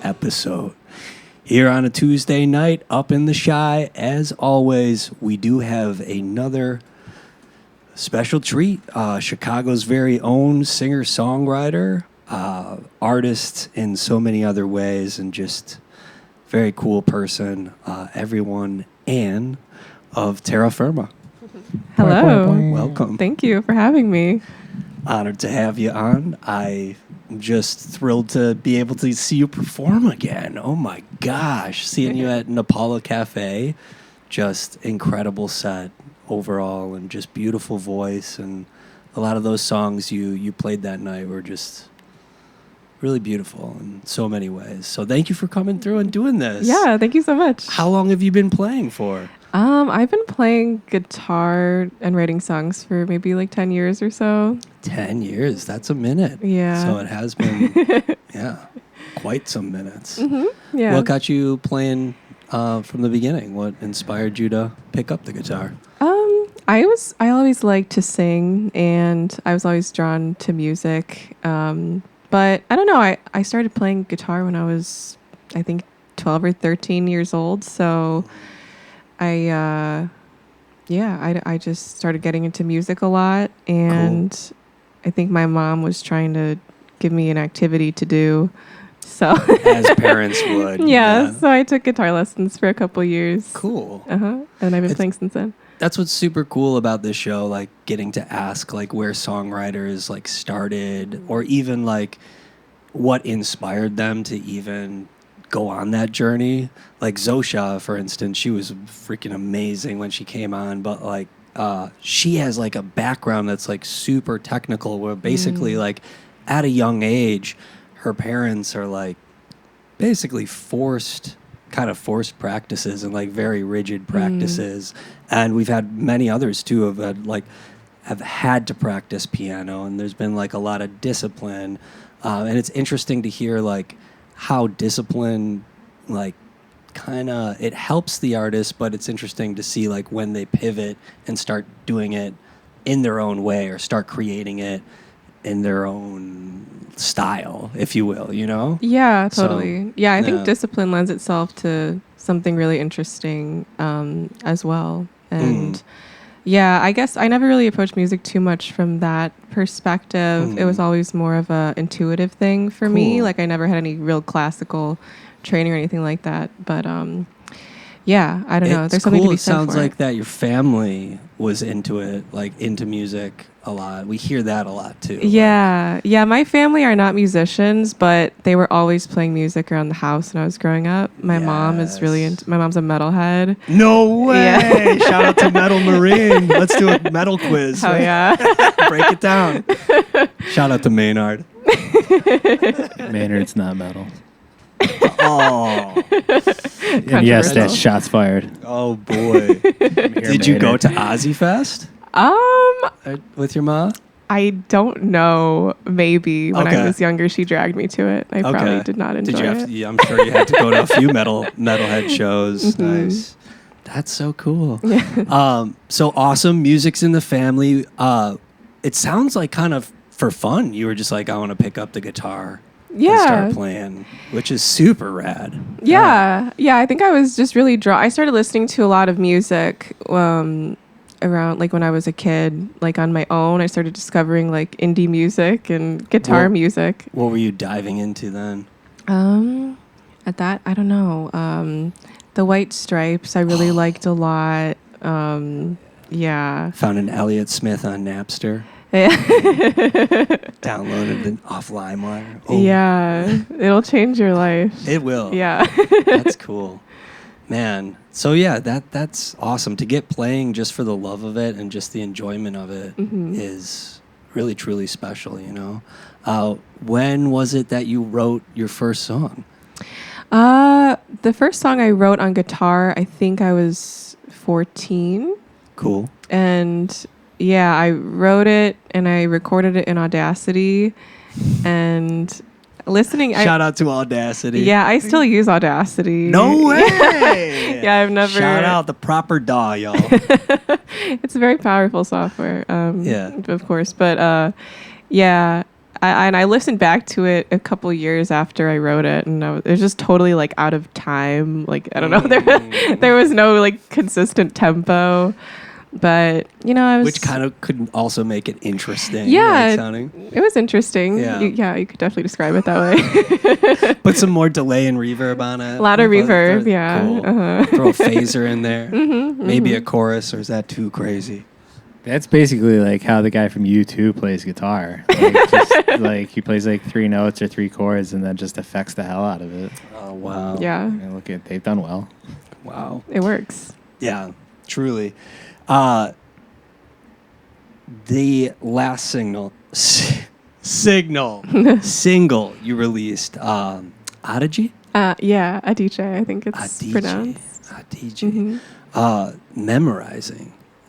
Episode here on a Tuesday night up in the Shy. As always, we do have another special treat. Chicago's very own singer-songwriter, artist in so many other ways, and just very cool person. Everyone, Anne of Firma. Hello. Welcome. Thank you for having me. Honored to have you on. I'm just thrilled to be able to see you perform again. Oh my gosh. Seeing you at Napala Cafe. Just incredible set overall and just beautiful voice. And a lot of those songs you played that night were just really beautiful in so many ways. So thank you for coming through and doing this. Yeah, thank you so much. How long have you been playing for? I've been playing guitar and writing songs for maybe like 10 years or so. 10 years. That's a minute. Yeah. So it has been, quite some minutes. Mm-hmm. Yeah. What got you playing from the beginning? What inspired you to pick up the guitar? I always liked to sing, and I was always drawn to music. But I don't know. I started playing guitar when I was, I think, 12 or 13 years old. So I just started getting into music a lot, and cool. I think my mom was trying to give me an activity to do. So as parents would. Yeah, so I took guitar lessons for a couple years. Cool. And I've been playing since then. That's what's super cool about this show, like getting to ask like where songwriters like started, or even like what inspired them to even go on that journey. Like Zosha, for instance, she was freaking amazing when she came on, but like she has like a background that's like super technical, where basically like at a young age her parents are like basically forced practices and like very rigid practices. And we've had many others too have had to practice piano, and there's been like a lot of discipline, and it's interesting to hear like how discipline like kind of it helps the artist, but it's interesting to see like when they pivot and start doing it in their own way, or start creating it in their own style, if you will, you know? Yeah, totally. So, I think discipline lends itself to something really interesting as well. And I guess I never really approached music too much from that perspective. It was always more of a intuitive thing for me. Like I never had any real classical training or anything like that. But I don't know. There's something to be said for it. It sounds like that your family was into it, like into music a lot. We hear that a lot too. Yeah. Yeah. My family are not musicians, but they were always playing music around the house when I was growing up. My mom is really my mom's a metalhead. No way. Yeah. Shout out to Metal Marine. Let's do a metal quiz. Oh, yeah. Break it down. Shout out to Maynard. Maynard's not metal. Oh. And yes, that's shots fired. Oh boy. Did you go to Ozzy Fest? With your mom? I don't know. Maybe when I was younger, she dragged me to it. I probably did not enjoy it. I'm sure you had to go to a few metalhead shows. Nice. That's so cool. Yeah. So awesome. Music's in the family. It sounds like kind of for fun. You were just like, I want to pick up the guitar. Yeah. start playing, which is super rad. Yeah. I think I was just really drawn. I started listening to a lot of music around like when I was a kid, like on my own. I started discovering like indie music and guitar music. What were you diving into then? At that, I don't know. The White Stripes I really liked a lot. Yeah. Found an Elliott Smith on Napster. Downloaded it off LimeWire. Oh. Yeah, it'll change your life. It will. Yeah. That's cool. Man. So yeah, that's awesome. To get playing just for the love of it and just the enjoyment of it is really, truly special, you know? When was it that you wrote your first song? The first song I wrote on guitar, I think I was 14. Cool. And yeah, I wrote it and I recorded it in Audacity. And listening, Shout out to Audacity. Yeah, I still use Audacity. No way. Yeah, I've never. Shout out the proper DAW, y'all. It's a very powerful software. Yeah. Of course, but yeah. I listened back to it a couple years after I wrote it, and it was just totally like out of time. Like I don't know, there was no like consistent tempo, but you know I was. Which kind of could also make it interesting. Yeah, like, sounding. It was interesting. Yeah. You could definitely describe it that way. Put some more delay and reverb on it. A lot of reverb, yeah. Cool. Uh-huh. Throw a phaser in there. Maybe a chorus, or is that too crazy? That's basically like how the guy from U2 plays guitar. Like, just, like he plays like 3 notes or 3 chords and then just affects the hell out of it. Oh, wow. Yeah, I mean, they've done well. Wow. it works. Yeah, truly. The last single you released, Adichie? Yeah, Adichie, I think it's pronounced. Adichie.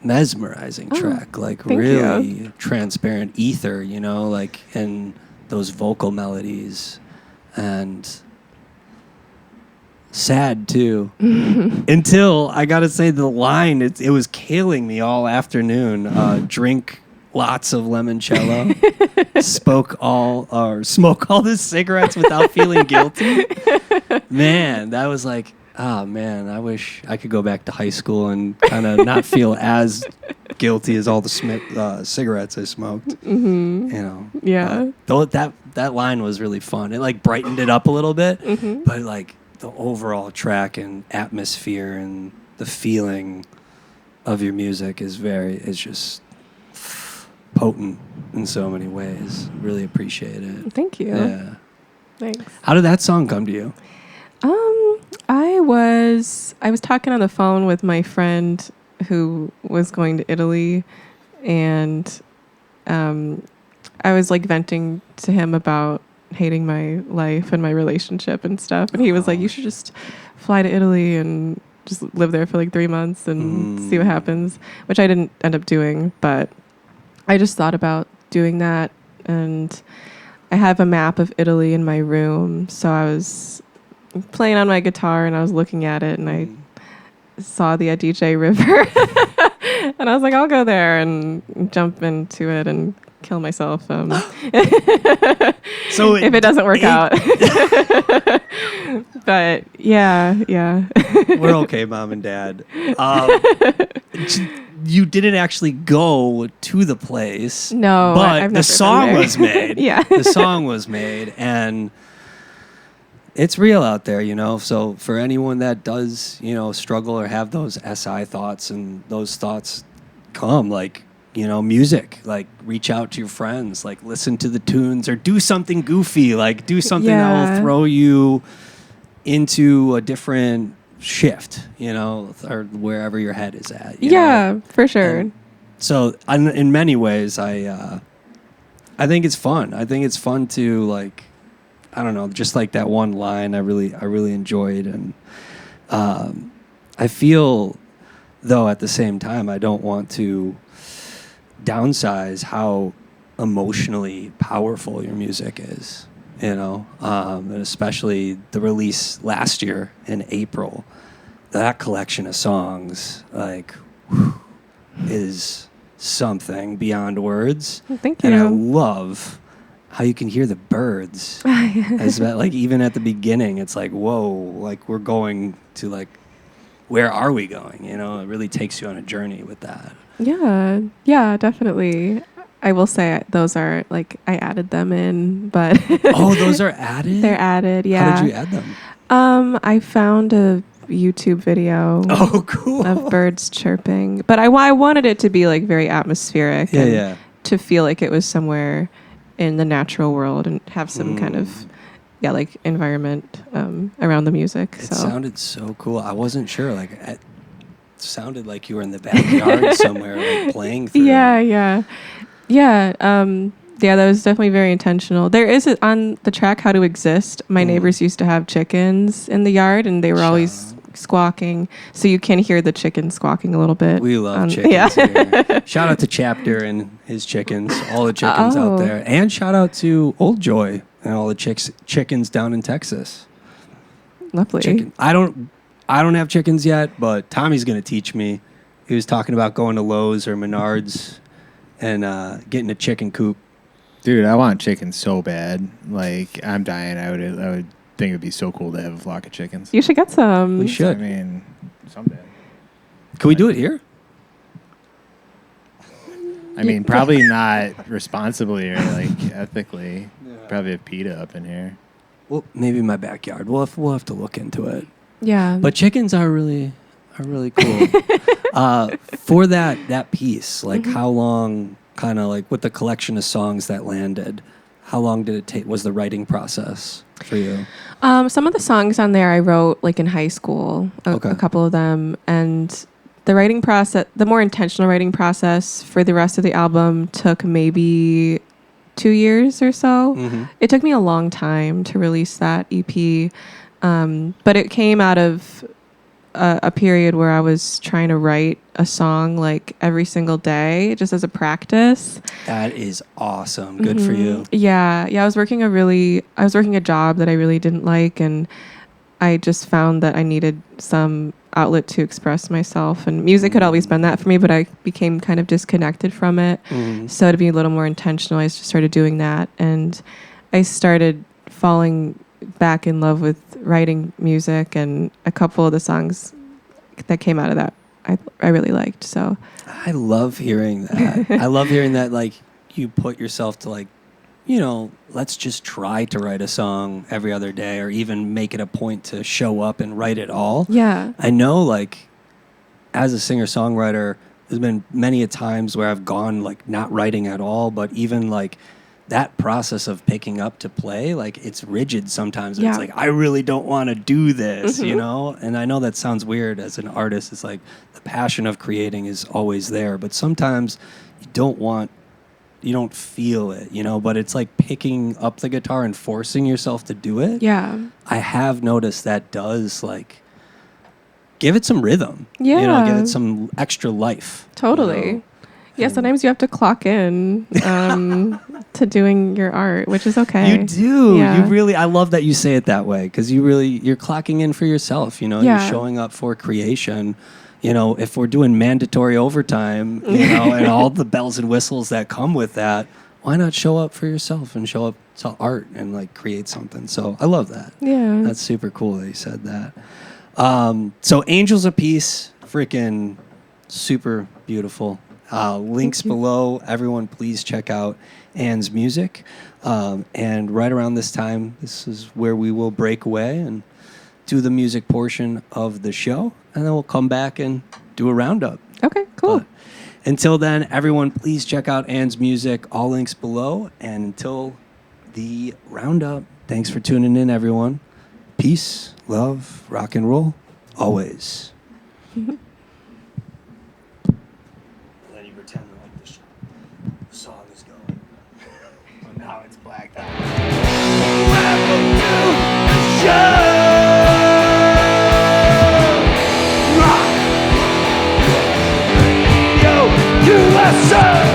Mesmerizing track, like thank really you. transparent ether, you know, like, and those vocal melodies, and sad too. Until I gotta say the line, it was killing me all afternoon. Drink lots of limoncello, smoke all the cigarettes without feeling guilty. Man, that was like, oh man, I wish I could go back to high school and kind of not feel as guilty as all the cigarettes I smoked. Mm-hmm. You know. Yeah. Though that line was really fun. It like brightened it up a little bit, but like the overall track and atmosphere and the feeling of your music is just potent in so many ways. Really appreciate it. Thank you. Yeah. Thanks. How did that song come to you? I was talking on the phone with my friend who was going to Italy, and I was like venting to him about hating my life and my relationship and stuff, and he was like, "You should just fly to Italy and just live there for like 3 months and see what happens," which I didn't end up doing, but I just thought about doing that, and I have a map of Italy in my room, so I was playing on my guitar and I was looking at it and I saw the Adige River and I was like, I'll go there and jump into it and kill myself. So if it doesn't work out. But yeah. We're okay, Mom and Dad. You didn't actually go to the place. No, but the song was made. Yeah. The song was made, and it's real out there, you know. So for anyone that does, you know, struggle or have those SI thoughts, and those thoughts come, like, you know, music, like reach out to your friends, like listen to the tunes or do something goofy, like do something that will throw you into a different shift, you know, or wherever your head is at. You know? For sure. And so in many ways, I think it's fun. I think it's fun to, like, I don't know, just like that one line I really enjoyed. And I feel, though, at the same time, I don't want to downsize how emotionally powerful your music is, you know, and especially the release last year in April. That collection of songs, like, is something beyond words. Thank you. And I love how you can hear the birds. As that, like, even at the beginning, it's like, whoa, like we're going to like, where are we going? You know, it really takes you on a journey with that. Yeah, definitely. I will say those are like I added them in, but Oh, those are added? they're added. Yeah. How did you add them? I found a YouTube video Oh, cool. of birds chirping, but I wanted it to be like very atmospheric Yeah, and yeah. to feel like it was somewhere in the natural world and have some kind of like environment around the music. It So sounded so cool. I wasn't sure. Like, it sounded like you were in the backyard somewhere, like playing through. yeah. Yeah, that was definitely very intentional. There is on the track "How to Exist." My neighbors used to have chickens in the yard, and they were always squawking. So you can hear the chickens squawking a little bit. We love chickens here. Shout out to Chapter and his chickens, all the chickens out there, and shout out to Old Joy and all the chickens down in Texas. Lovely. Chicken. I don't have chickens yet, but Tommy's gonna teach me. He was talking about going to Lowe's or Menards and getting a chicken coop. Dude, I want chicken so bad. Like, I'm dying. I would think it'd be so cool to have a flock of chickens. You should get some. We should. I mean, someday. Can we do it here? I mean, probably not responsibly or like ethically. Probably have PETA up in here. Well, maybe in my backyard. We'll have to look into it. Yeah. But chickens are really cool. For that piece, like how long, kind of like with the collection of songs that landed, how long did it take? Was the writing process for you? Some of the songs on there I wrote like in high school, a couple of them, and the writing process, the more intentional writing process for the rest of the album took maybe 2 years or so. Mm-hmm. It took me a long time to release that EP, but it came out of a period where I was trying to write a song like every single day, just as a practice. That is awesome. Good for you. Yeah. I was working a job that I really didn't like, and I just found that I needed some outlet to express myself, and music had always been that for me, but I became kind of disconnected from it. So to be a little more intentional, I just started doing that, and I started falling back in love with writing music, and a couple of the songs that came out of that I really liked. So I love hearing that. I love hearing that, like, you put yourself to, like, you know, let's just try to write a song every other day, or even make it a point to show up and write it all. Yeah. I know, like, as a singer-songwriter, there's been many a times where I've gone, like, not writing at all, but even, like, that process of picking up to play, like, it's rigid sometimes. Yeah. It's like, I really don't want to do this, you know? And I know that sounds weird as an artist. It's like the passion of creating is always there, but sometimes you don't feel it, you know? But it's like picking up the guitar and forcing yourself to do it. Yeah. I have noticed that does, like, give it some rhythm. Yeah. You know, give it some extra life. Totally. You know? Yeah, sometimes you have to clock in to doing your art, which is okay. You do. Yeah. You really, I love that you say it that way, because you're clocking in for yourself, you know, Yeah. you're showing up for creation. You know, if we're doing mandatory overtime, you know, and all the bells and whistles that come with that, why not show up for yourself and show up to art and, like, create something? So I love that. Yeah. That's super cool that you said that. So Angels of Peace, freaking super beautiful. Links below. Everyone, please check out Anne's music. And right around this time, this is where we will break away and do the music portion of the show. And then we'll come back and do a roundup. Okay, cool. But until then, everyone, please check out Anne's music. All links below. And until the roundup, thanks for tuning in, everyone. Peace, love, rock and roll, always. Then you pretend like the song is going. But now it's blacked out. Welcome to the show. Rock Radio USA.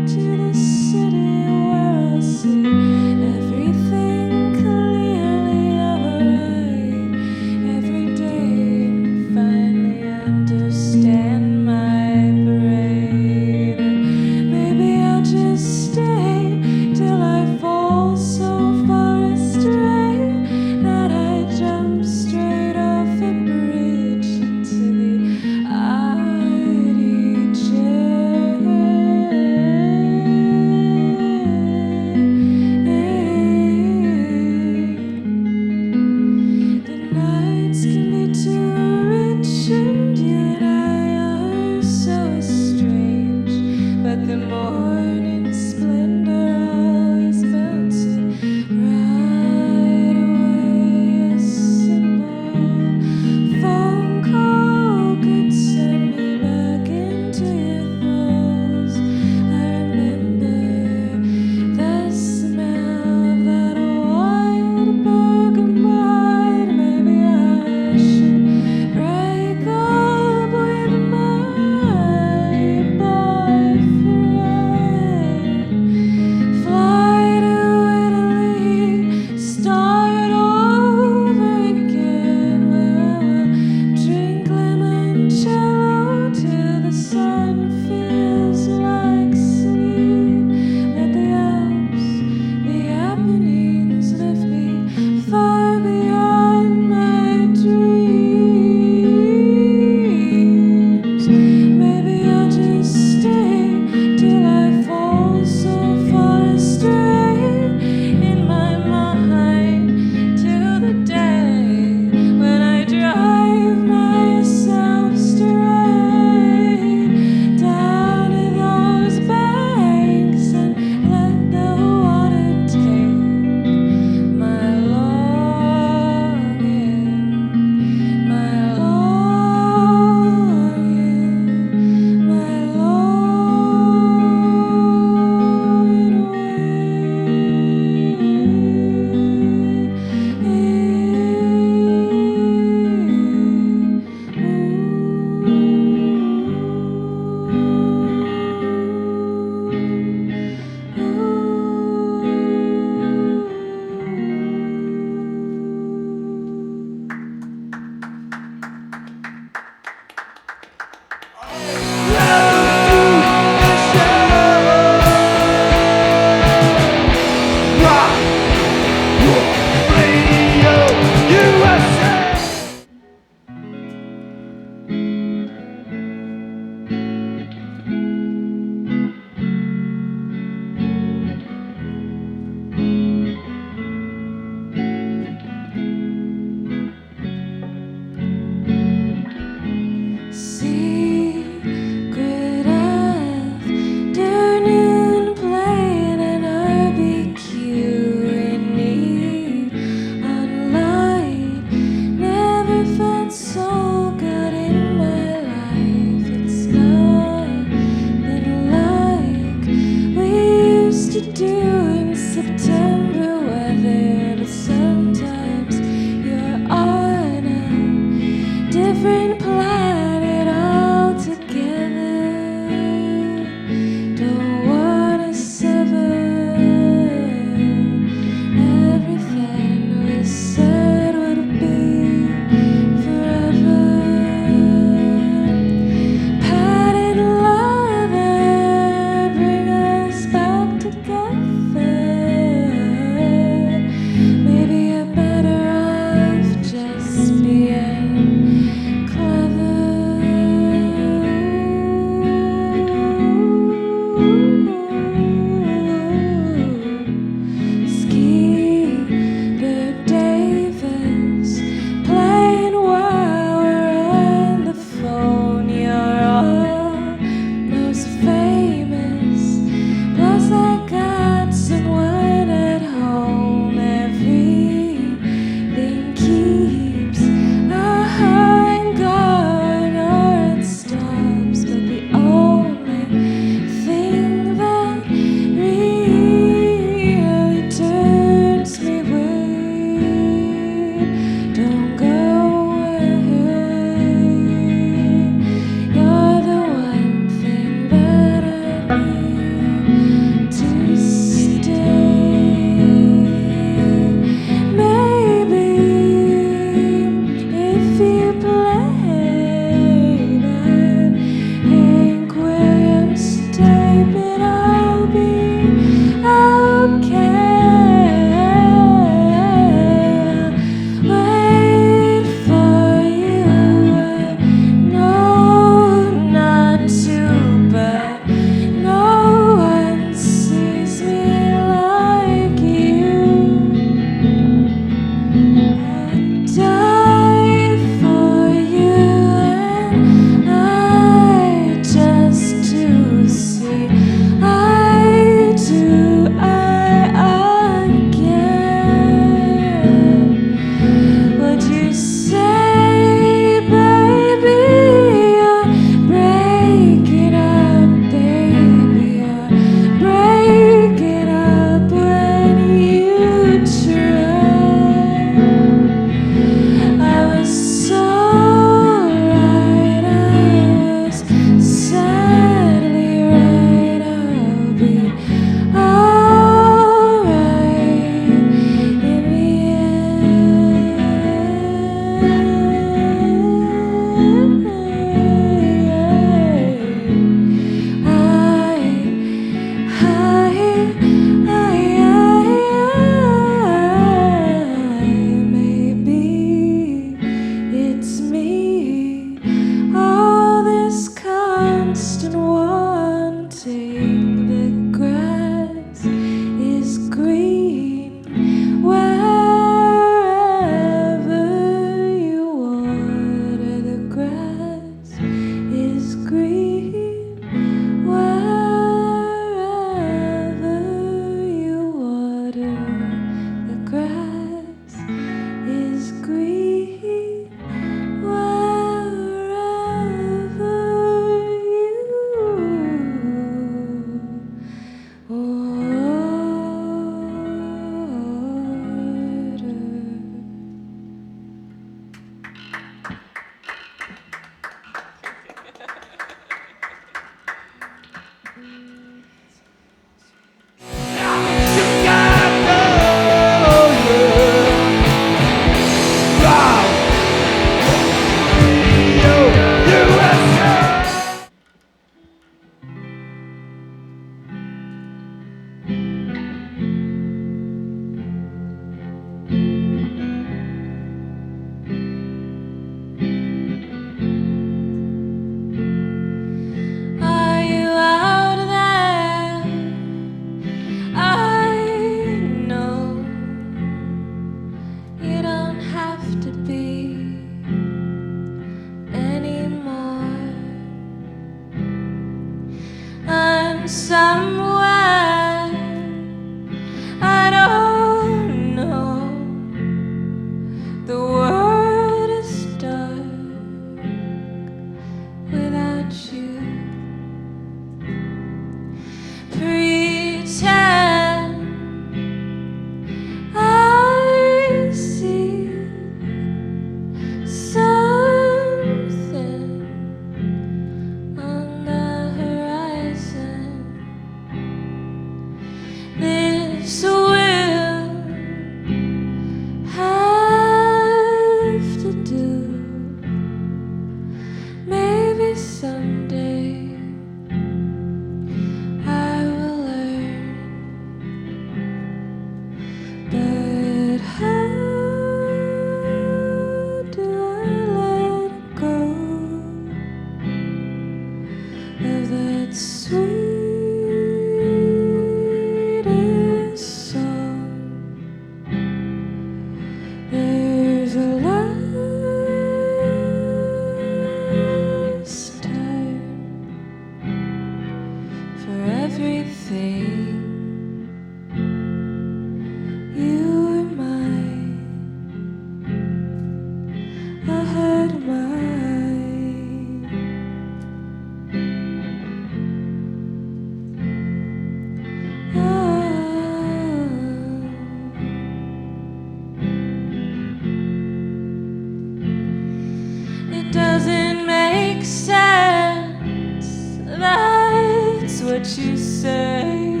make sense. That's what you say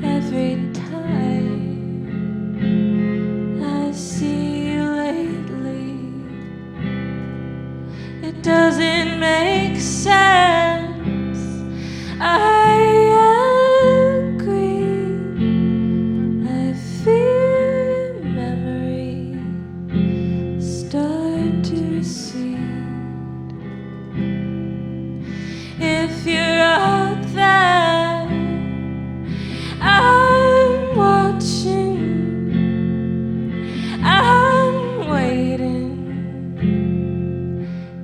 every time I see you lately. It doesn't make sense. I agree. I feel memory start to recede. If you're out there, I'm watching, I'm waiting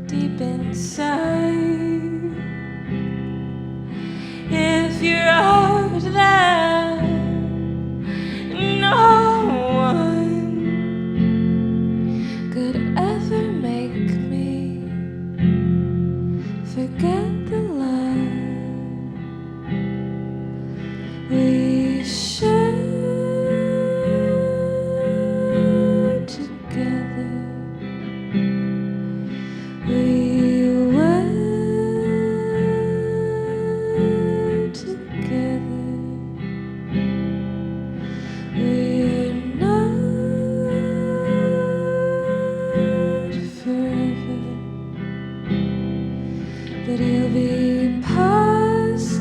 deep inside. If you're out there, no one could ever make me forget the love we shared together. We were together. We're not forever, but it'll be possible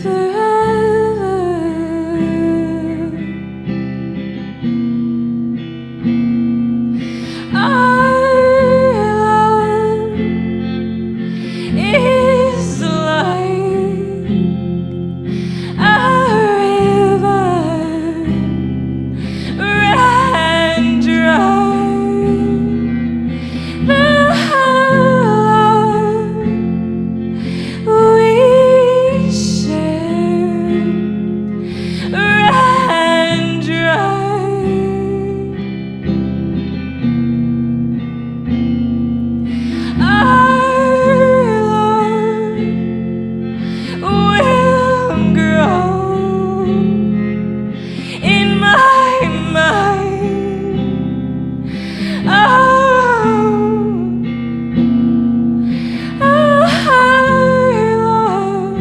forever. Our love is like a river ran dry. The love we shared ran dry. Our love will grow in my mind. Our love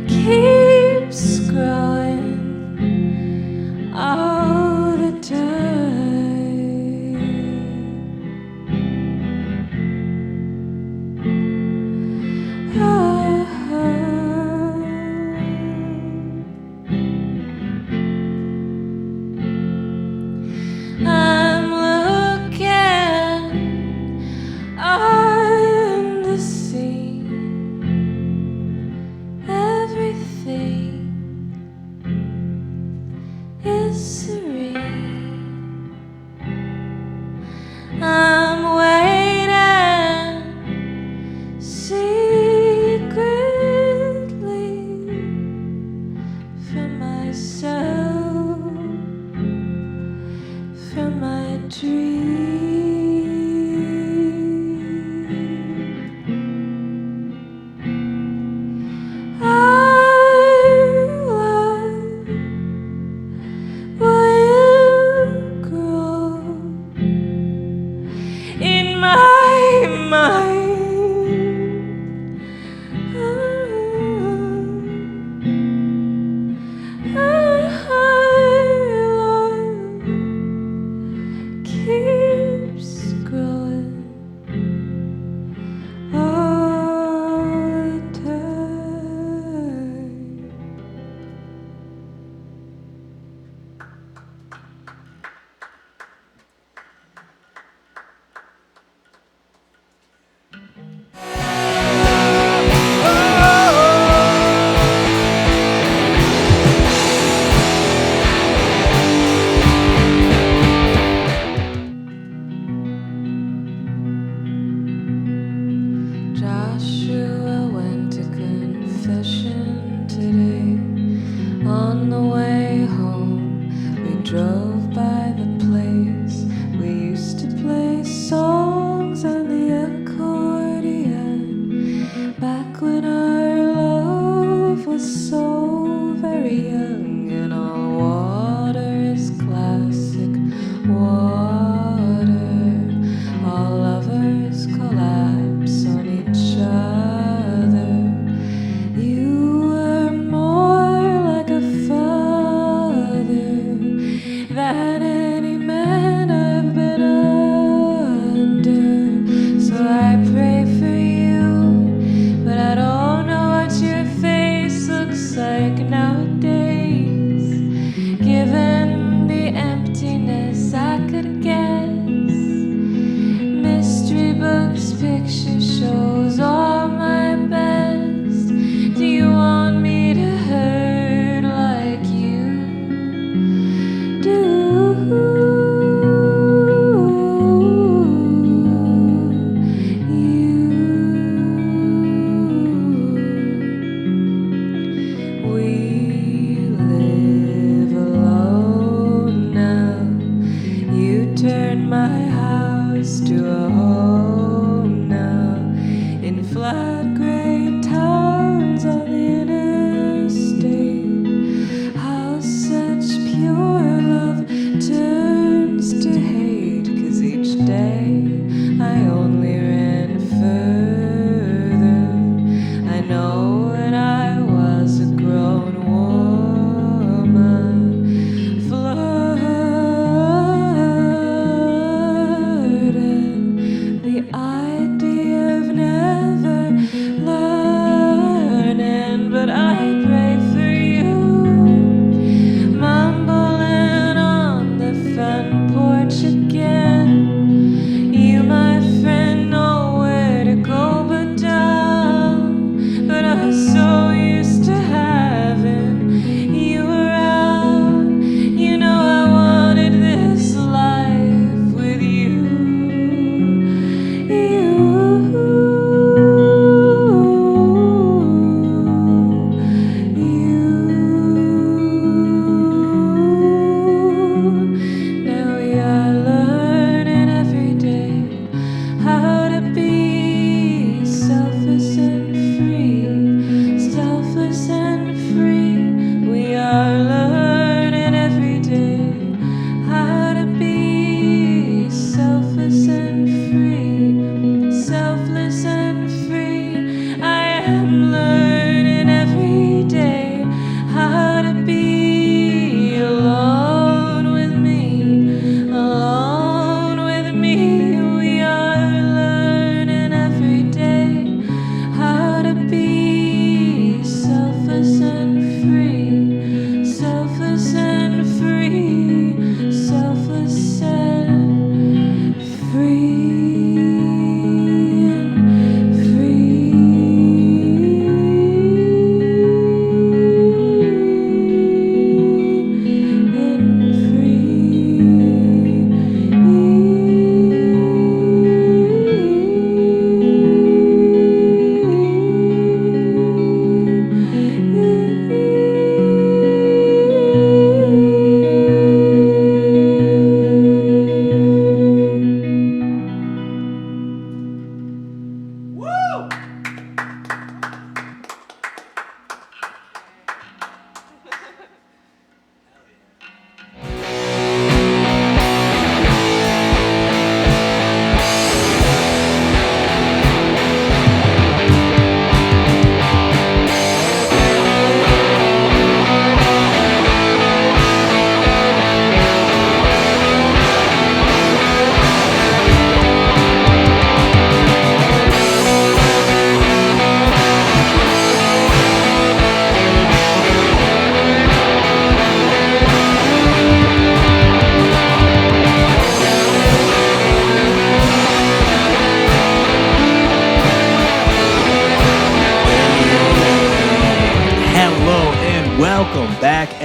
keeps growing all the time. I'm looking on the sea. Everything is serene. I'm waiting secretly for myself, for my dream. Our love will grow in my mind. Our love keeps growing all the time. Joshua went to confession today. On the way home, we drove by the place we used to play songs on the accordion. Back when our love was so very young, and all water is classic water.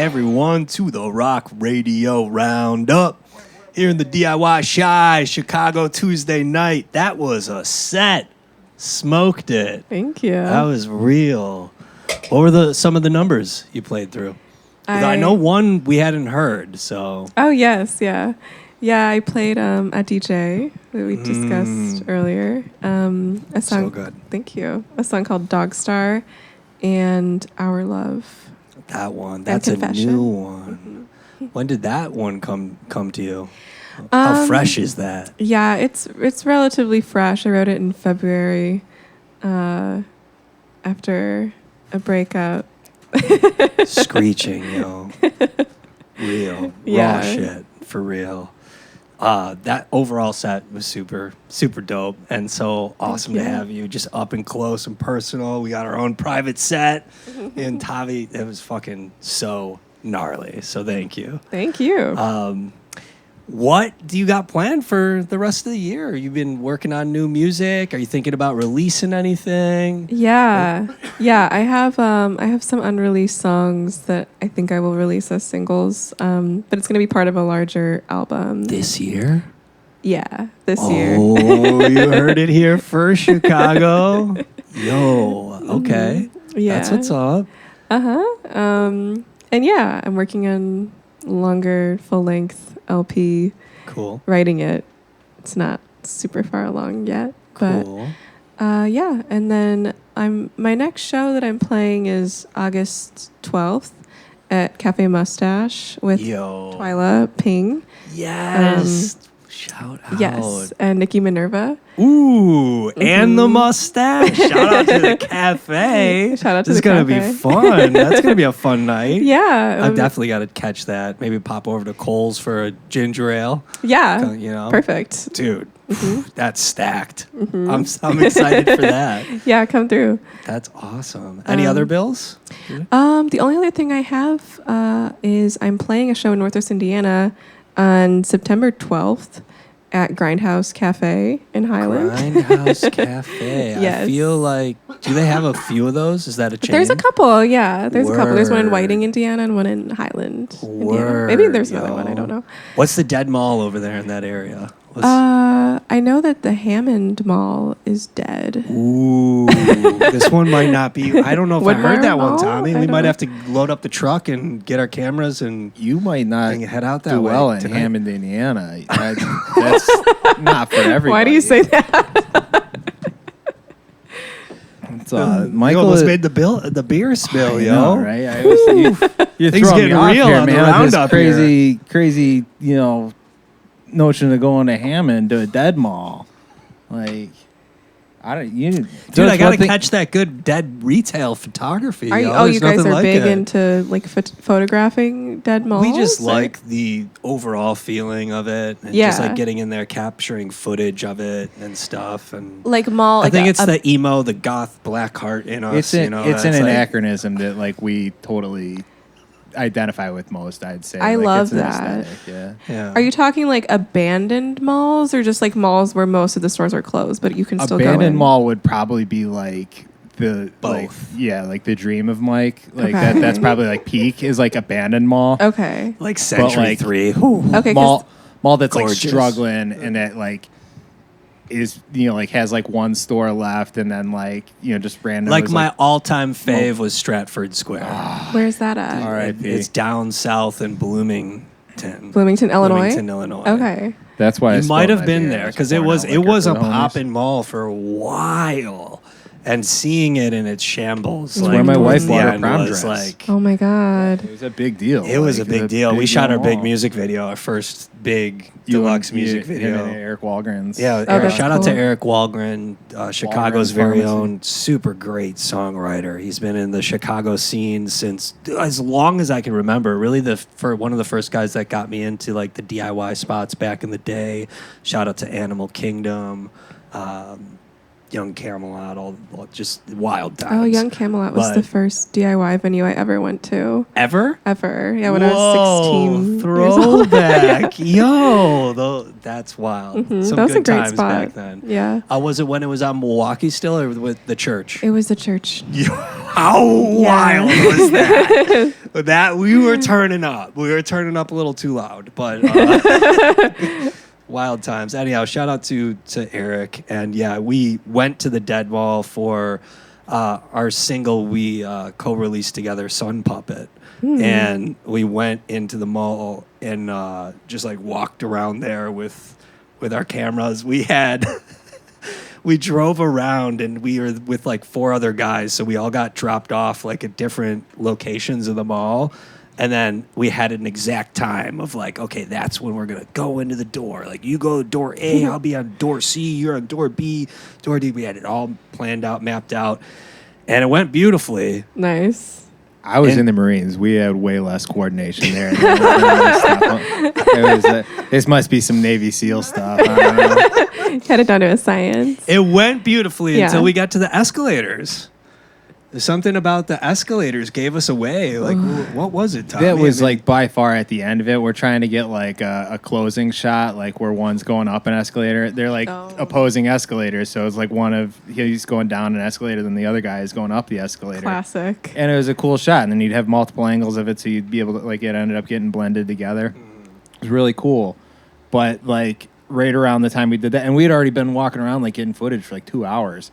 everyone, to the Rock Radio Roundup here in the DIY Shy Chicago Tuesday night. That was a set. Smoked it. Thank you. That was real. What were some of the numbers you played through? I know one we hadn't heard, so. Oh, yes, yeah. Yeah, I played a DJ that we discussed earlier. A song. So good. Thank you. A song called Dog Star and Our Love. That one. That's a new one. When did that one come to you? How fresh is that? Yeah, it's relatively fresh. I wrote it in February after a breakup. Screeching, real raw shit for real. That overall set was super dope and so awesome to have you just up and close and personal. We got our own private set in Tavi. It was fucking so gnarly. So thank you. Thank you. What do you got planned for the rest of the year? You've been working on new music. Are you thinking about releasing anything? Yeah. I have some unreleased songs that I think I will release as singles. But it's going to be part of a larger album This year? Yeah, this year. Oh, you heard it here first, Chicago. Yo, okay. Yeah. That's what's up. And yeah, I'm working on longer, full-length LP. Cool. Writing it. It's not super far along yet. Cool. But yeah, and then my next show that I'm playing is August 12th at Cafe Mustache with Twyla Ping. Yes. Shout out. Yes, and Nikki Minerva. Ooh, and the mustache. Shout out to the cafe. Shout out to this the cafe. This is going to be fun. That's going to be a fun night. Yeah. I've definitely got to catch that. Maybe pop over to Cole's for a ginger ale. Yeah. Perfect. Dude, that's stacked. I'm excited for that. Yeah, come through. That's awesome. Any other bills? The only other thing I have is I'm playing a show in Northwest Indiana on September 12th at Grindhouse Cafe in Highland. Grindhouse Cafe. Yes. I feel like, do they have a few of those? Is that a chain? There's a couple, yeah. There's a couple. There's one in Whiting, Indiana, and one in Highland, Indiana. Maybe there's another one. I don't know. What's the dead mall over there in that area? I know that the Hammond Mall is dead. Ooh, this one might not be. I don't know if I heard that one, Mall? Tommy. We might have to load up the truck and get our cameras and You might not head out that do way well in tonight. Hammond, Indiana. That's not for everybody. Why do you say that? It's, You Michael almost made the beer spill, I yo. know, right? You're Things throwing me getting off real here, on the man. With this roundup crazy, notion of going to Hammond to a dead mall. Like, I don't. Dude, I gotta catch that good dead retail photography. You There's guys nothing are like big it. into like photographing dead malls? We just or- like the overall feeling of it, and just Yeah. like getting in there, capturing footage of it and stuff. And like mall. I think like it's the emo, the goth, black heart in us. it's that's an like- anachronism that like we totally identify with most. I'd say. I Like, love it's an that. aesthetic, Yeah. Are you talking like abandoned malls or just like malls where most of the stores are closed, but you can still go in? Abandoned mall would probably be like the Both. like the dream of Mike. Like Okay. that's probably like peak is like abandoned mall. Okay. like Century like- 3? Whew. Okay. 'Cause Mall that's Gorgeous. like struggling and that like is like has like one store left and then like just random Like my all-time fave was Stratford Square. where's that at? All right. It's down south in Bloomington. Bloomington, Illinois. Bloomington, Illinois. Okay. That's why You might have been there It's because it pouring was out it liquor was for a the homies. poppin' mall for a while, and seeing it in its shambles. It's where my towards wife the bought her end prom was dress. like Oh my God. It was a big deal. it was a Like, big deal. We shot our big mall. music video, our first big You deluxe and- music him video. and Eric Walgren's. Yeah, that's shout out to cool. Eric Walgren, Chicago's Walgren's very Pharmacy. own super great songwriter. He's been in the Chicago scene since as long as I can remember. Really, for one of the first guys that got me into like the DIY spots back in the day. Shout out to Animal Kingdom. Young Camelot, all just wild times. Oh, Young Camelot was But- the first DIY venue I ever went to. Ever? Ever. Yeah, when I was 16 years old. Throwback. That's wild. Mhm, Some that was good a great times spot. back then. Yeah. Was it when it was on Milwaukee still, or with the church? It was the church. How wild was that? That we were turning up. We were turning up a little too loud, but wild times. Anyhow, shout out to Eric, and yeah, we went to the Dead Mall for our single we co-released together, Sun Puppet, and we went into the mall and just like walked around there with our cameras. We had. We drove around and we were with like 4 other guys. So we all got dropped off like at different locations of the mall. And then we had an exact time of like, okay, that's when we're going to go into the door. Like you go to door A, I'll be on door C, you're on door B, door D. We had it all planned out, mapped out. And it went beautifully. Nice. I was And- in the Marines. We had way less coordination there. It was, this must be some Navy SEAL stuff. I don't know. Had it down to a science. It went beautifully Yeah. until we got to the escalators. Something about the escalators gave us away. Like, what was it, Tommy? That was I mean, like by far at the end of it. We're trying to get like a closing shot, like where one's going up an escalator. They're like opposing escalators. So it's like he's going down an escalator, then the other guy is going up the escalator. Classic. And it was a cool shot. And then you'd have multiple angles of it, so you'd be able to like it ended up getting blended together. It was really cool. But like right around the time we did that, and we had already been walking around like getting footage for like 2 hours.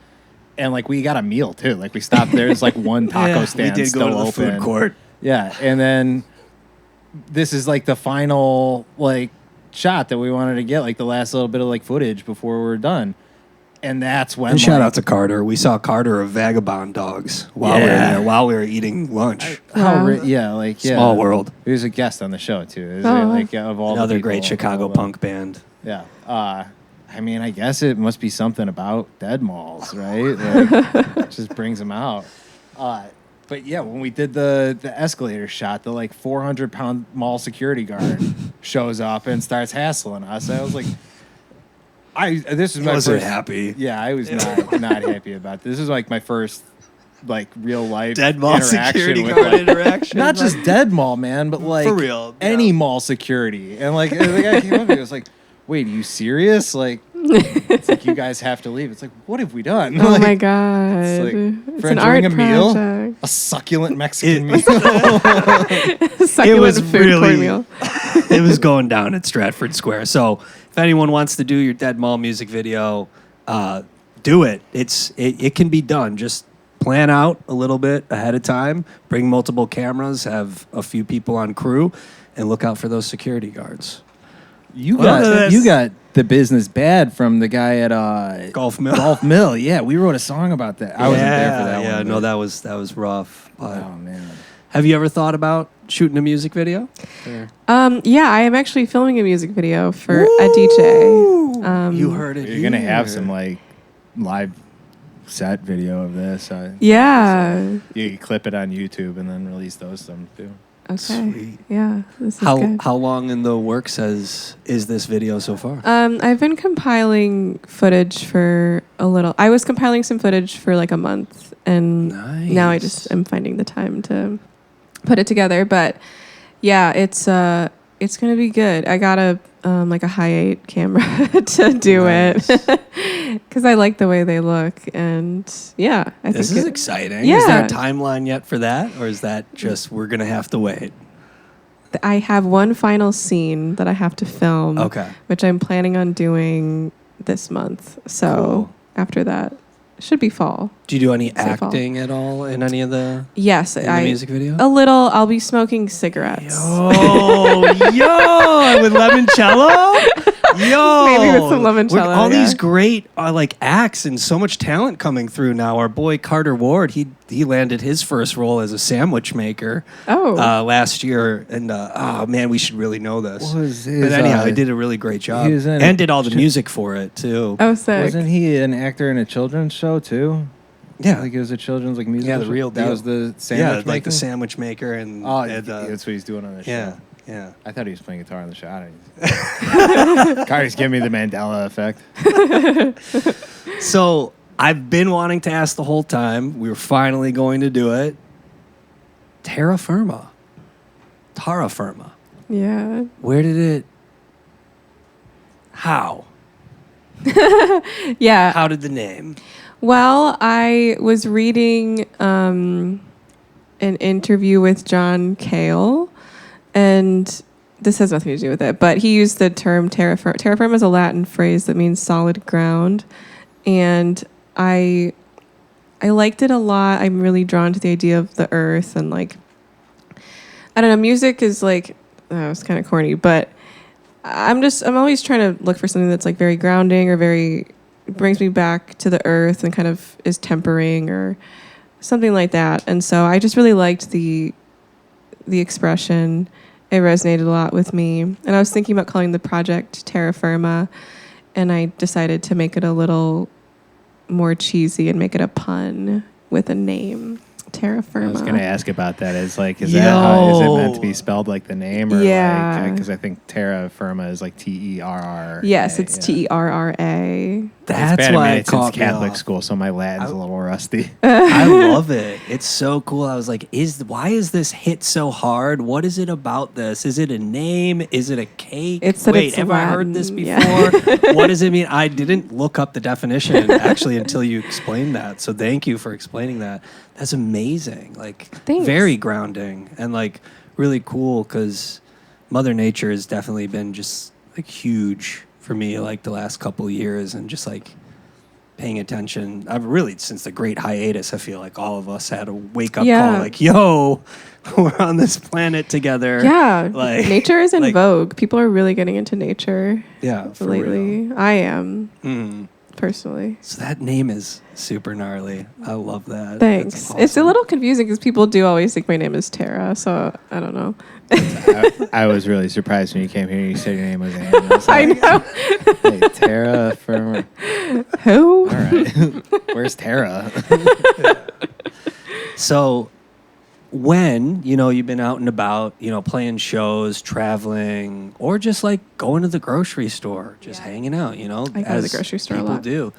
And like we got a meal too. Like we stopped. There's like one taco stand we did still go to the open. food court. Yeah, and then this is like the final like shot that we wanted to get, like the last little bit of like footage before we're done. And that's when And shout like, out to Carter. We saw Carter of Vagabond Dogs while we were Yeah. there, while we were eating lunch. how Wow. yeah. Small world. He was a guest on the show too. It was, Oh. like of all the Another people, great Chicago all the- punk band. Yeah. I mean, I guess it must be something about dead malls, right? Like, it just brings them out. But yeah, when we did the escalator shot, the like 400-pound mall security guard shows up and starts hassling us. I was like, this is He my wasn't first. happy. Yeah, I was not happy about this. This is like my first like real life Dead mall interaction security with, guard like, interaction. not just dead mall, man, but like For real, any yeah. mall security. And like the guy came up to me, I was like, "Wait, are you serious? Like, it's like you guys have to leave." It's like, what have we done? Oh Like, my god. It's like It's for an enjoying art a meal, project. a succulent Mexican meal. Succulent was food court really- meal. It was going down at Stratford Square. So if anyone wants to do your Dead Mall music video, do it. It can be done. Just plan out a little bit ahead of time. Bring multiple cameras. Have a few people on crew, and look out for those security guards. You Well, got that's- you got the business bad from the guy at Golf Mill. Golf Mill. Yeah, we wrote a song about that. I wasn't there for that Yeah, one. no, but- that was rough. But Oh man. have you ever thought about shooting a music video? Yeah, I am actually filming a music video for a DJ. You heard it. You're gonna have here. some like live set video of this. Yeah. You clip it on YouTube and then release those some too. Okay. Sweet. Yeah, this is How good. how long in the works is this video so far? I've been compiling footage for a little. I was compiling some footage for like a month, and now I Nice. just am finding the time to put it together. But yeah, it's gonna be good. I got a like a high-8 camera to do Nice. it because I like the way they look, and yeah, I This think is it- exciting. Yeah. Is there a timeline yet for that, or is that just we're gonna have to wait? I have one final scene that I have to film. Okay. Which I'm planning on doing this month. So Cool. after that, it should be fall. Do you do any Say fall. acting at all in any of the Yes, in the music video? a little. I'll be smoking cigarettes. Yo, with limoncello. Yo, Maybe with some limoncello, All yeah. these great like acts and so much talent coming through now. Our boy Carter Ward, he landed his first role as a sandwich maker Oh, last year, and oh man, we should really know this. What was But his, anyhow, he did a really great job, he was in- and did all the music for it too. oh, sick. Wasn't he an actor in a children's show too? Yeah, Like it was a children's like music. Yeah, the show? real That deal. was the sandwich. yeah, like the making? sandwich maker, and, Oh, and, that's what he's doing on the show. yeah, yeah. I thought he was playing guitar on the shot. Carter's giving me the Mandela effect. So I've been wanting to ask the whole time. We were finally going to do it. Terra Firma. Yeah. Where did it? How? Yeah. How did the name? Well, I was reading an interview with John Cale, and this has nothing to do with it, but he used the term terra firma. Terra firma is a Latin phrase that means solid ground, and I liked it a lot. I'm really drawn to the idea of the earth, and like, I don't know, music is like, it's kind of corny, but I'm always trying to look for something that's like very grounding or very brings me back to the earth and kind of is tempering or something like that. And so I just really liked the expression. It resonated a lot with me. And I was thinking about calling the project Terra Firma, and I decided to make it a little more cheesy and make it a pun with a name. Terra Firma. I was going to ask about that. Is that how is it meant to be spelled like the name? Or Yeah. Because I think Terra Firma is like Terra. Yes, it's Terra. That's it's been a why minute it caught since me Catholic off. school, so my Latin's a little rusty. I love it. It's so cool. I was like, why is this hit so hard? What is it about this? Is it a name? Is it a cake? It's that Wait, it's have I heard this Latin, before? yeah. What does it mean? I didn't look up the definition actually until you explained that. So thank you for explaining that. That's amazing. Like Thanks. very grounding and like really cool because Mother Nature has definitely been just like huge for me like the last couple of years and just like paying attention. I've really, since the great hiatus, I feel like all of us had a wake-up Yeah. call. Like, yo, we're on this planet together. Yeah, Like, nature is in like- vogue. People are really getting into nature Yeah, for lately. real. I am, Mm. personally. So that name is super gnarly. I love that. Thanks. That's It's a awesome. little confusing because people do always think my name is Tara, so I don't know. I was really surprised when you came here and you said your name was Anne. I was I like, know. hey, Terra Firma. Who? All right. Where's Terra? So when, you've been out and about, playing shows, traveling, or just like going to the grocery store, just hanging out, I go to the as grocery store a people lot. do.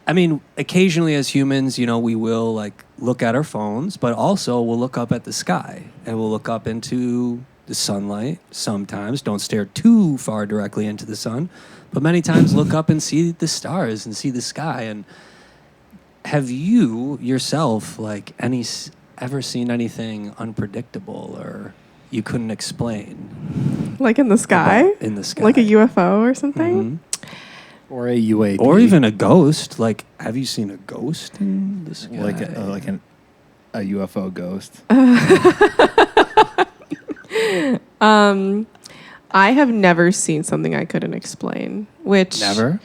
I mean, occasionally as humans, we will like look at our phones, but also we'll look up at the sky and we'll look up into the sunlight sometimes. Don't stare too far directly into the sun, but many times look up and see the stars and see the sky. And have you yourself like ever seen anything unpredictable or you couldn't explain Like in the sky? in the sky? Like a UFO or something? Mhm. Or a UAP. Or even a ghost. Like, have you seen a ghost in the sky? like a UFO ghost. I have never seen something I couldn't explain, which Never?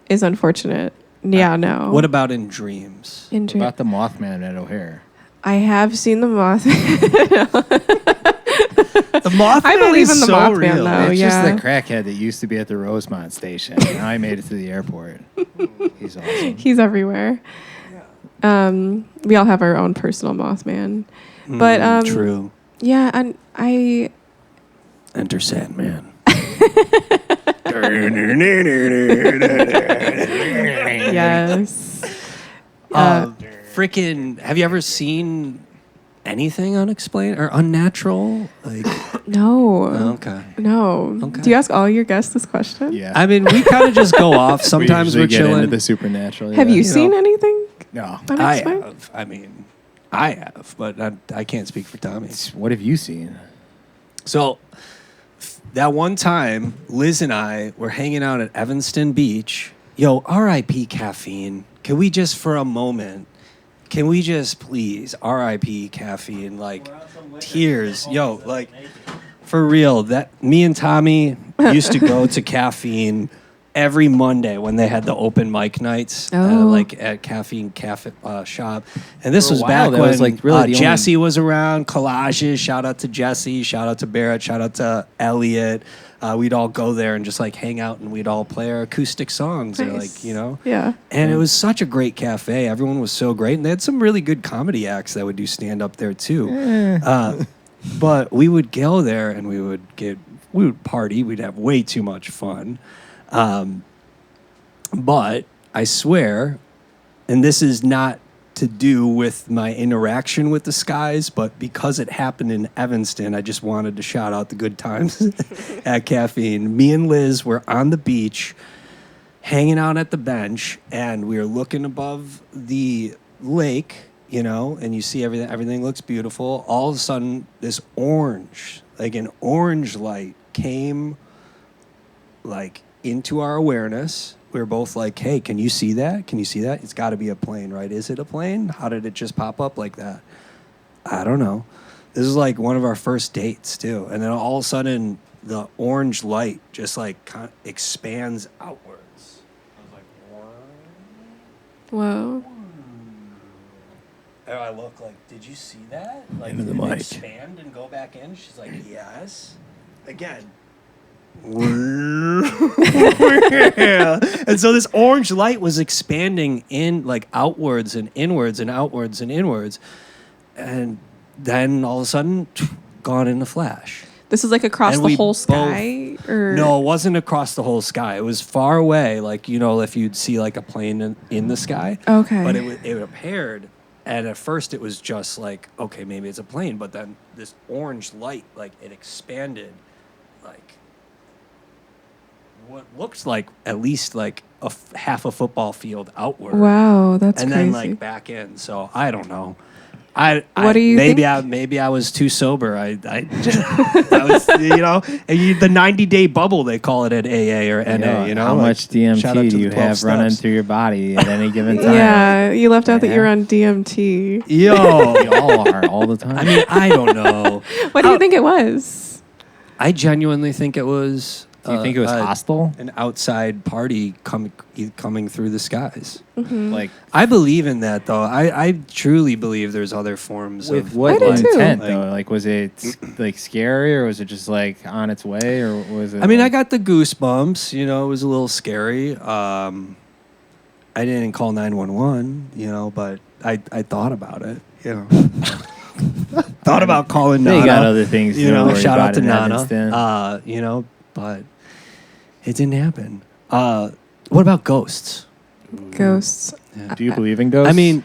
is unfortunate. Yeah, no. What about in dreams? In dream- About the Mothman at O'Hare. I have seen the moth. The Mothman I believe in is the so Mothman, real. though. It's yeah. just the crackhead that used to be at the Rosemont station. Now I made it to the airport. He's awesome. He's everywhere. We all have our own personal Mothman. But True. yeah, and I Enter Sandman. yes. Freaking, have you ever seen anything unexplained or unnatural? Like, No. okay. No. Okay. Do you ask all your guests this question? Yeah. I mean, we kind of just go off. Sometimes we we're usually get into chilling. the supernatural. Have yeah. you seen anything? No. I unexplained? have. I mean, I have, but I can't speak for Tommy. What have you seen? So that one time, Liz and I were hanging out at Evanston Beach. Yo, R.I.P. caffeine. Can we just for a moment? Can we just please R.I.P. caffeine? Like tears. Yo, like for real. That me and Tommy used to go to caffeine every Monday when they had the open mic nights, Oh. like at Caffeine Cafe Shop. And this For a was while, back that when was, like, really the only- Jesse was around. Collages. Shout out to Jesse. Shout out to Barrett. Shout out to Elliot. We'd all go there and just like hang out and we'd all play our acoustic songs or Nice. like, Yeah. And it was such a great cafe. Everyone was so great. And they had some really good comedy acts that would do stand up there too. But we would go there and we would party. We'd have way too much fun. But I swear, and this is not to do with my interaction with the skies, but because it happened in Evanston, I just wanted to shout out the good times at Caffeine. Me and Liz were on the beach, hanging out at the bench, and we were looking above the lake, and you see everything looks beautiful. All of a sudden, this orange, like an orange light came like into our awareness. We were both like, hey, can you see that? Can you see that? It's got to be a plane, right? Is it a plane? How did it just pop up like that? I don't know. This is like one of our first dates, too. And then all of a sudden, the orange light just like kind of expands outwards. I was like, Whoa. and I look like, did you see that? Like, Into the did it mic. expand and go back in? She's like, yes. Again. And so this orange light was expanding in like outwards and inwards and outwards and inwards, and then all of a sudden gone in a flash. This is like across And the we whole both- sky, or No, it wasn't across the whole sky. It was far away, like if you'd see like a plane in the sky. Okay. But it appeared, and at first it was just like, okay, maybe it's a plane, but then this orange light, like it expanded, like what looks like at least like half a football field outward. Wow, that's and crazy. then like back in. So I don't know. What do you maybe think? maybe I was too sober. I just, I was, the 90-day bubble they call it at AA or NA. How like, much shout out DMT to do you the 12 have running steps. through your body at any given time? Yeah, you left out that Yeah. you're on DMT. Yo, We all are all the time. I mean, I don't know. What do you think it was? I genuinely think it was. do you think it was hostile? An outside party coming through the skies. Like I believe in that, though. I truly believe there's other forms with of. what I do too. intent Like- though? Like was it like scary or was it just like on its way or was it? I mean, I like, got the goosebumps. It was a little scary. I didn't call 911. But I thought about it. Thought about calling They Nana. got other things. To worry Shout out about to in Nana. Evanston. But it didn't happen. What about ghosts? Ghosts? Do you believe in ghosts? I mean,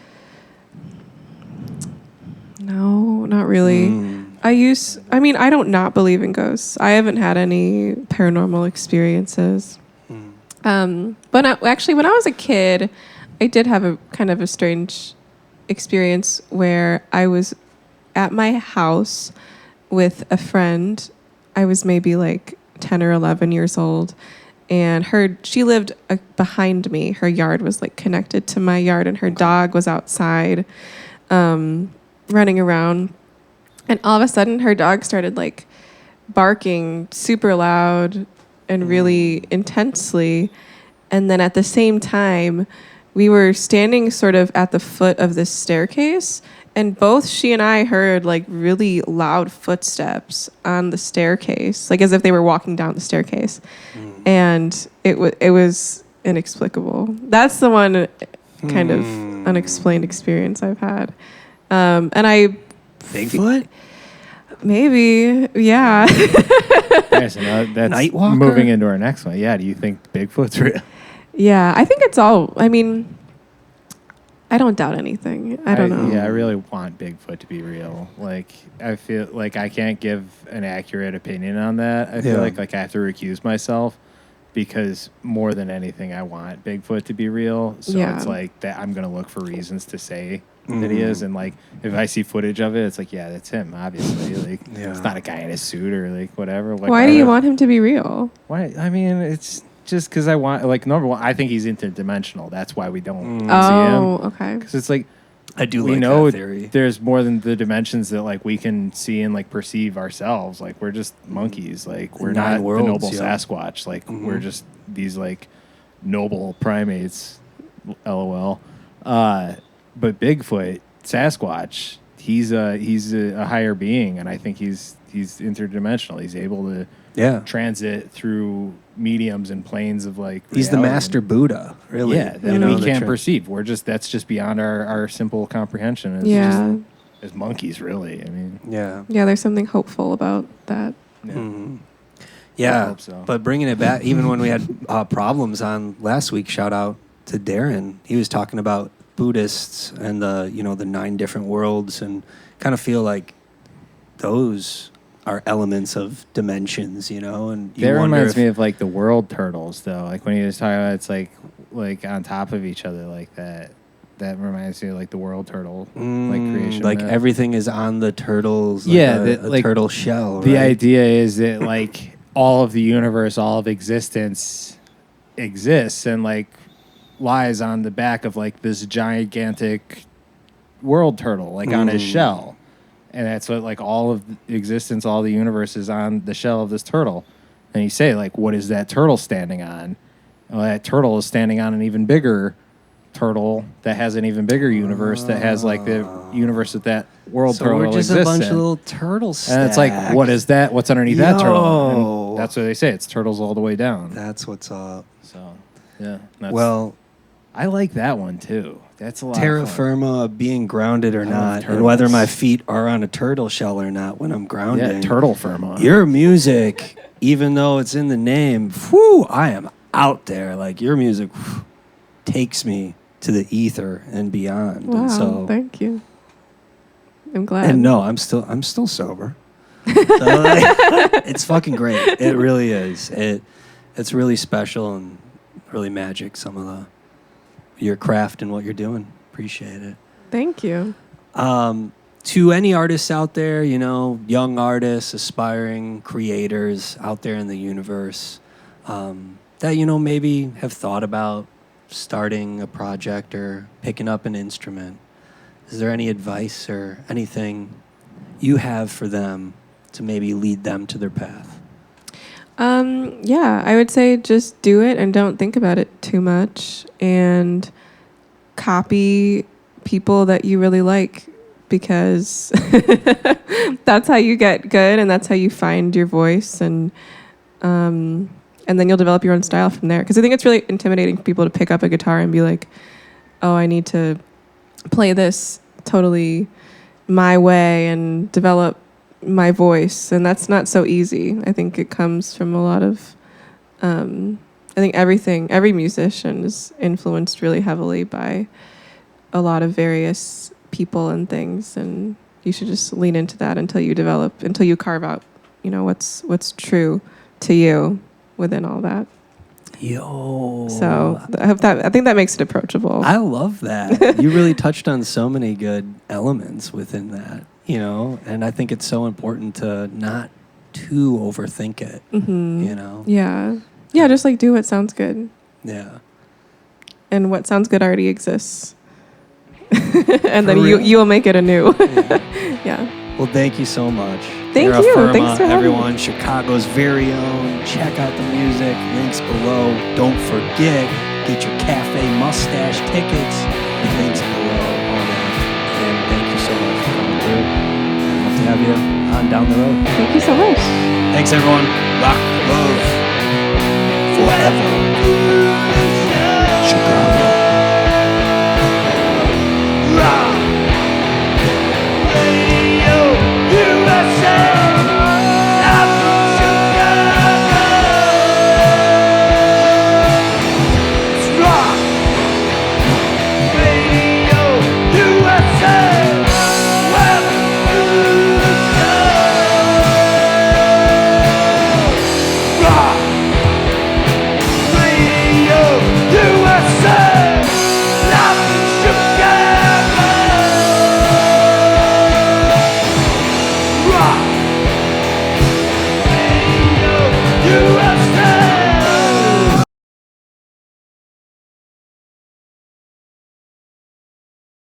No, not really. I don't not believe in ghosts. I haven't had any paranormal experiences. But actually, when I was a kid, I did have a kind of a strange experience where I was at my house with a friend. I was maybe like 10 or 11 years old, and she lived behind me. Her yard was like connected to my yard, and her dog was outside running around. And all of a sudden, her dog started like barking super loud and really intensely. And then at the same time, we were standing sort of at the foot of this staircase, and both she and I heard like really loud footsteps on the staircase, like as if they were walking down the staircase. And it was inexplicable. That's the one kind of unexplained experience I've had. And I Bigfoot? maybe, yeah. Yeah, so now that's Nightwalker? moving into our next one. Yeah, do you think Bigfoot's real? Yeah, I think it's all. I mean, I don't doubt anything. I don't know. Yeah, I really want Bigfoot to be real. Like, I feel like I can't give an accurate opinion on that. I feel Yeah. like I have to recuse myself because more than anything, I want Bigfoot to be real. So Yeah. it's like that I'm gonna look for reasons to say that he is, and like if I see footage of it, it's like yeah, that's him. Obviously, like Yeah. it's not a guy in a suit or like whatever. Like, Why do you want him to be real? Why? I mean, it's just because I want like number one. I think he's interdimensional. That's why we don't see him. Oh, okay. Because it's like I do we like know that theory. there's more than the dimensions that like we can see and like perceive ourselves. Like we're just monkeys. Like we're Nine not worlds, the noble yeah. Sasquatch. Like we're just these like noble primates. LOL. But Bigfoot, Sasquatch, he's a higher being, and I think he's interdimensional. He's able to Yeah. transit through mediums and planes of like He's the reality. master Buddha, really. Yeah, that You know, we the can't tra- perceive. That's just beyond our simple comprehension. It's Yeah. just, as monkeys, really. I mean, Yeah. Yeah, there's something hopeful about that. yeah. Mhm. I Yeah, hope so. but bringing it back, even when we had problems on last week, shout out to Darren. He was talking about Buddhists and the, the 9 different worlds, and kind of feel like those are elements of dimensions, and you That wonder reminds if- me of like the world turtles, though. Like when he was talking about it's like on top of each other like that. That reminds me of like the world turtle like creation. like myth. everything is on the turtles, like Yeah, a like, turtle shell. The right? idea is that like all of the universe, all of existence exists and like lies on the back of like this gigantic world turtle, like on his shell. And that's what like all of existence, all the universe is on the shell of this turtle. And you say like, what is that turtle standing on? Well, that turtle is standing on an even bigger turtle that has an even bigger universe that has like the universe that world So turtle we're just exists a bunch in. of little turtle stacks. And it's like, what is that? What's underneath that turtle? Yo. And that's what they say. It's turtles all the way down. That's what's up. So, yeah. Well, I like that one too. That's a lot terra of fun. firma, being grounded or love not, and turtles. whether my feet are on a turtle shell or not when I'm grounding. Yeah, turtle firma. Your music, even though it's in the name, whew, I am out there. Like your music takes me to the ether and beyond. Wow, And so, thank you. I'm glad. and no, I'm still sober. So, like, it's fucking great. It really is. It's really special and really magic. Some of your craft and what you're doing. Appreciate it. Thank you. To any artists out there, young artists, aspiring creators out there in the universe, that maybe have thought about starting a project or picking up an instrument, is there any advice or anything you have for them to maybe lead them to their path? Yeah, I would say just do it and don't think about it too much, and copy people that you really like, because that's how you get good and that's how you find your voice, and then you'll develop your own style from there. Because I think it's really intimidating for people to pick up a guitar and be like, oh, I need to play this totally my way and develop my voice, and that's not so easy. I think it comes from a lot of I think every musician is influenced really heavily by a lot of various people and things, and you should just lean into that until you carve out what's true to you within all that. Yo. So I think that makes it approachable. I love that. You really touched on so many good elements within that, and I think it's so important to not too overthink it, Yeah, just like do what sounds good, Yeah. and what sounds good already exists. And For then real. you will make it anew. Yeah. Well, thank you so much. Thank You're a you. Firma, Thanks for having everyone. Chicago's very own. Check out the music. Links below. Don't forget, get your Cafe Mustache tickets. Links below. All that. And thank you so much for coming through. I hope to have you on down the road. Thank you so much. Thanks, everyone. Rock, love, forever.